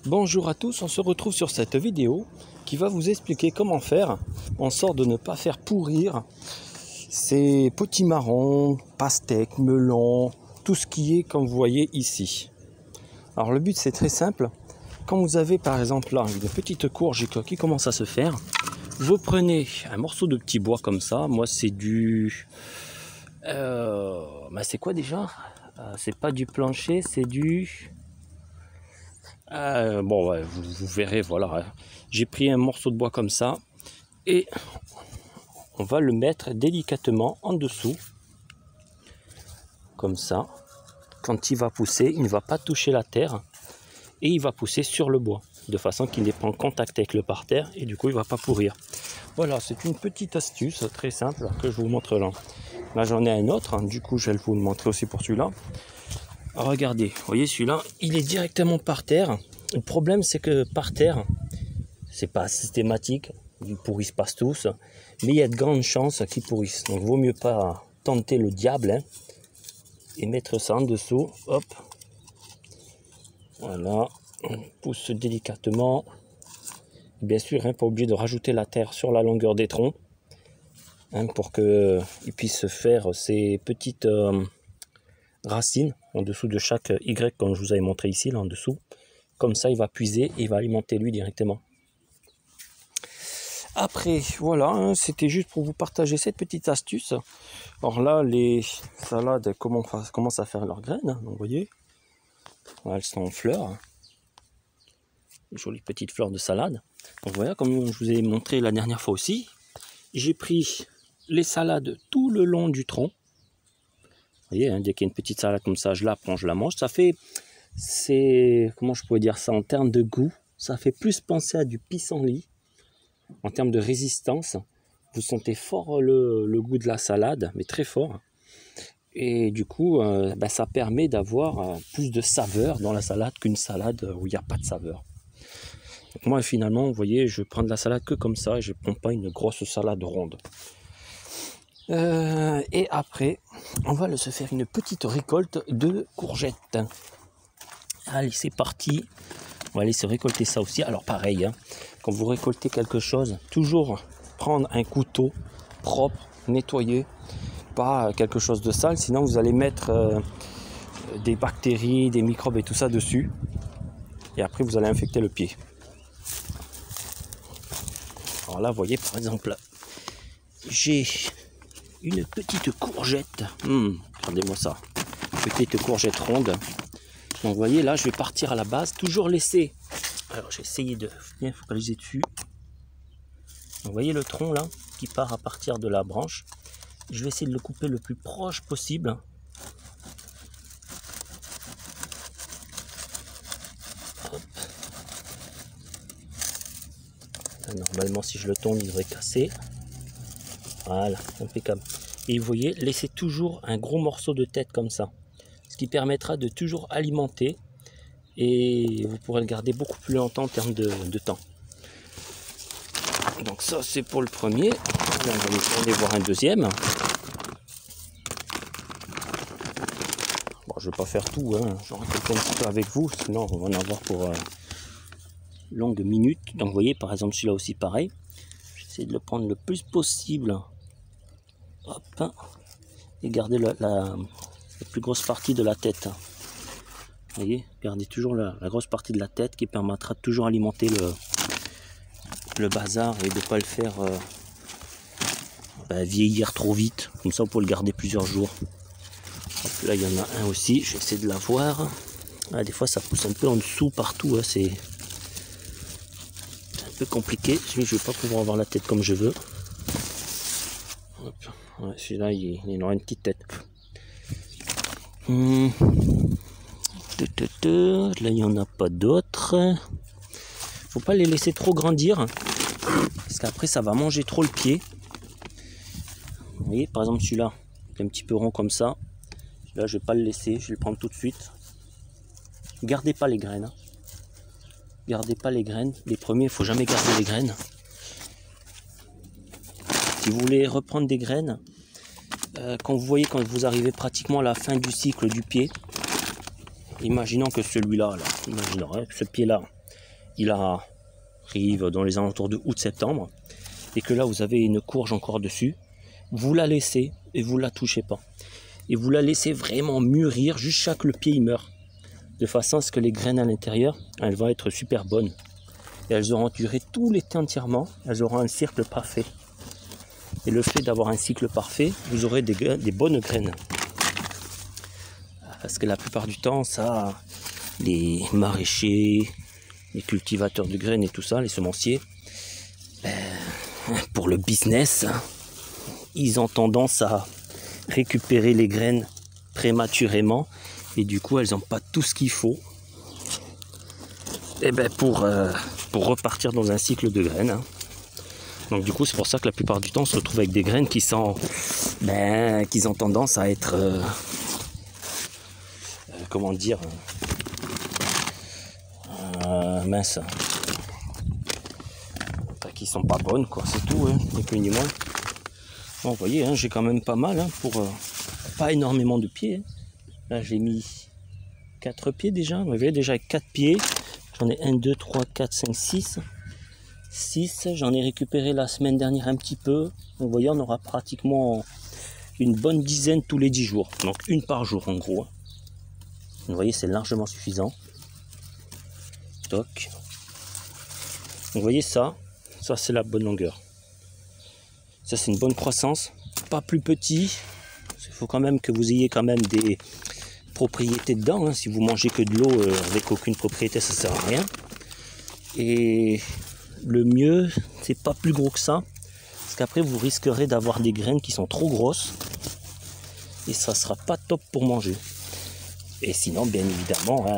Bonjour à tous, on se retrouve sur cette vidéo qui va vous expliquer comment faire en sorte de ne pas faire pourrir ces potimarrons, pastèques, melons, tout ce qui est comme vous voyez ici. Alors le but c'est très simple, quand vous avez par exemple là une petite courge qui commence à se faire, vous prenez un morceau de petit bois comme ça, moi c'est du... c'est quoi déjà? C'est pas du plancher, c'est du... vous verrez, voilà. J'ai pris un morceau de bois comme ça et on va le mettre délicatement en dessous, comme ça. Quand il va pousser, il ne va pas toucher la terre et il va pousser sur le bois, de façon qu'il n'est pas en contact avec le parterre et du coup il ne va pas pourrir. Voilà, c'est une petite astuce très simple que je vous montre là. Là j'en ai un autre, du coup je vais vous le montrer aussi pour celui-là. Regardez, vous voyez celui-là, il est directement par terre. Le problème c'est que par terre, c'est pas systématique, ils pourrissent pas tous, mais il y a de grandes chances qu'ils pourrissent. Donc vaut mieux pas tenter le diable et mettre ça en dessous. Hop, voilà, on pousse délicatement. Bien sûr, pas obligé de rajouter la terre sur la longueur des troncs pour qu'ils puissent faire ces petites racines en dessous de chaque Y, comme je vous avais montré ici, là en dessous. Comme ça, il va puiser et il va alimenter lui directement. Après, voilà, c'était juste pour vous partager cette petite astuce. Alors là, les salades commencent à faire leurs graines, donc vous voyez. Elles sont en fleurs. Jolies petites fleurs de salade. Donc voilà, comme je vous ai montré la dernière fois aussi, j'ai pris les salades tout le long du tronc. Vous voyez, dès qu'il y a une petite salade comme ça, je la prends, je la mange. Ça fait, comment je pourrais dire ça en termes de goût, ça fait plus penser à du pissenlit. En termes de résistance, vous sentez fort le goût de la salade, mais très fort. Et du coup, ça permet d'avoir plus de saveur dans la salade qu'une salade où il n'y a pas de saveur. Donc moi, finalement, vous voyez, je prends de la salade que comme ça, je ne prends pas une grosse salade ronde. Et après, on va se faire une petite récolte de courgettes. Allez, c'est parti. On va aller se récolter ça aussi. Alors pareil, quand vous récoltez quelque chose, toujours prendre un couteau propre, nettoyé, pas quelque chose de sale, sinon vous allez mettre des bactéries, des microbes et tout ça dessus. Et après vous allez infecter le pied. Alors là, vous voyez par exemple, j'ai une petite courgette. Regardez-moi ça. Petite courgette ronde. Donc vous voyez là, je vais partir à la base, toujours laisser. Alors j'ai essayé de bien focaliser dessus. Donc, vous voyez le tronc là qui part à partir de la branche. Je vais essayer de le couper le plus proche possible. Hop. Là, normalement si je le tourne il devrait casser. Voilà, impeccable. Et vous voyez, laissez toujours un gros morceau de tête comme ça. Ce qui permettra de toujours alimenter. Et vous pourrez le garder beaucoup plus longtemps en termes de temps. Donc ça c'est pour le premier. Là, on va aller voir un deuxième. Bon, je ne vais pas faire tout, j'en récolte un petit peu avec vous, sinon on va en avoir pour longues minutes. Donc vous voyez par exemple celui-là aussi pareil. J'essaie de le prendre le plus possible. Hop. Et garder la plus grosse partie de la tête. Vous voyez, gardez toujours la grosse partie de la tête qui permettra de toujours alimenter le bazar et de ne pas le faire vieillir trop vite. Comme ça, vous pouvez le garder plusieurs jours. Hop, là, il y en a un aussi. Je vais essayer de l'avoir. Ah, des fois, ça pousse un peu en dessous partout. C'est un peu compliqué. Je ne vais pas pouvoir avoir la tête comme je veux. Ouais, celui-là, il aura une petite tête. Là, il n'y en a pas d'autres. Faut pas les laisser trop grandir. Parce qu'après, ça va manger trop le pied. Vous voyez, par exemple, celui-là, il est un petit peu rond comme ça. Là, je vais pas le laisser. Je vais le prendre tout de suite. Gardez pas les graines. Gardez pas les graines. Les premiers, il faut jamais garder les graines. Si vous voulez reprendre des graines, quand vous arrivez pratiquement à la fin du cycle du pied, imaginons que celui-là, ce pied-là, il arrive dans les alentours de août-septembre, et que là vous avez une courge encore dessus, vous la laissez et vous la touchez pas. Et vous la laissez vraiment mûrir jusqu'à ce que le pied il meurt. De façon à ce que les graines à l'intérieur, elles vont être super bonnes. Et elles auront duré tout l'été entièrement, elles auront un cycle parfait. Et le fait d'avoir un cycle parfait, vous aurez des bonnes graines. Parce que la plupart du temps, ça, les maraîchers, les cultivateurs de graines et tout ça, les semenciers, pour le business, ils ont tendance à récupérer les graines prématurément et du coup elles n'ont pas tout ce qu'il faut pour repartir dans un cycle de graines. Donc du coup c'est pour ça que la plupart du temps on se retrouve avec des graines qui sont qui ont tendance à être comment dire mince, qui sont pas bonnes quoi, c'est tout, ni plus ni moins. Bon, vous voyez, j'ai quand même pas mal pour pas énormément de pieds. Là j'ai mis 4 pieds déjà, vous voyez déjà avec 4 pieds, j'en ai 1, 2, 3, 4, 5, 6, j'en ai récupéré la semaine dernière un petit peu. Donc, vous voyez, on aura pratiquement une bonne dizaine tous les 10 jours, donc une par jour en gros. Vous voyez, c'est largement suffisant. Toc. Donc, vous voyez ça c'est la bonne longueur. Ça c'est une bonne croissance, pas plus petit. Il faut quand même que vous ayez quand même des propriétés dedans. Si vous mangez que de l'eau avec aucune propriété, ça sert à rien. Et le mieux, c'est pas plus gros que ça, parce qu'après vous risquerez d'avoir des graines qui sont trop grosses et ça sera pas top pour manger. Et sinon, bien évidemment,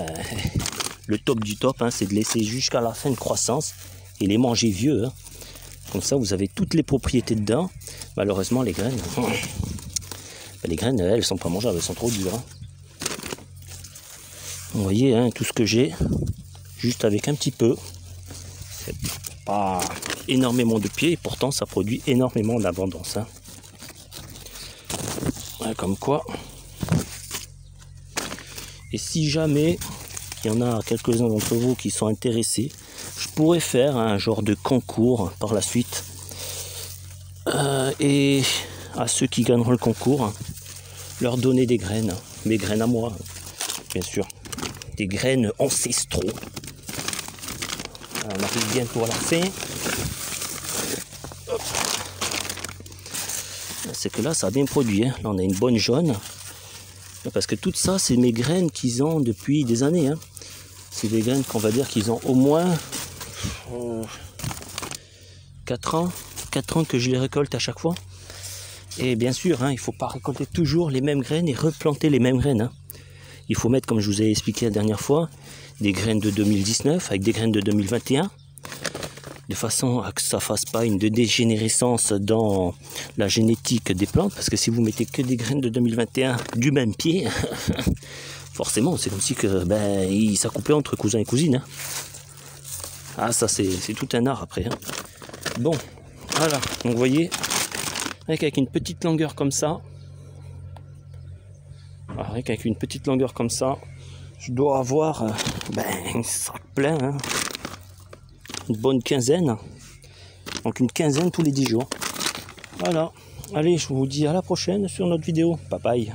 le top du top, c'est de laisser jusqu'à la fin de croissance et les manger vieux. Comme ça, vous avez toutes les propriétés dedans. Malheureusement, les graines, elles sont pas mangeables, elles sont trop dures. Vous voyez, tout ce que j'ai, juste avec un petit peu. C'est pas énormément de pieds, et pourtant, ça produit énormément d'abondance. Comme quoi. Et si jamais il y en a quelques-uns d'entre vous qui sont intéressés, je pourrais faire un genre de concours par la suite. Et à ceux qui gagneront le concours, leur donner des graines, mes graines à moi, bien sûr. Des graines ancestraux. On arrive bientôt à la fin. C'est que là, ça a bien produit. Là, on a une bonne jaune. Parce que tout ça, c'est mes graines qu'ils ont depuis des années. C'est des graines qu'on va dire qu'ils ont au moins 4 ans que je les récolte à chaque fois. Et bien sûr, il ne faut pas récolter toujours les mêmes graines et replanter les mêmes graines. Il faut mettre, comme je vous ai expliqué la dernière fois, des graines de 2019 avec des graines de 2021, de façon à que ça ne fasse pas une dégénérescence dans la génétique des plantes, parce que si vous mettez que des graines de 2021 du même pied, forcément, c'est comme si que ça coupait entre cousins et cousines. Ah, ça c'est tout un art après. Bon, voilà, donc vous voyez, avec une petite longueur comme ça, avec une petite longueur comme ça, je dois avoir un sac plein, une bonne quinzaine, donc une quinzaine tous les 10 jours. Voilà, allez, je vous dis à la prochaine sur notre vidéo, bye bye.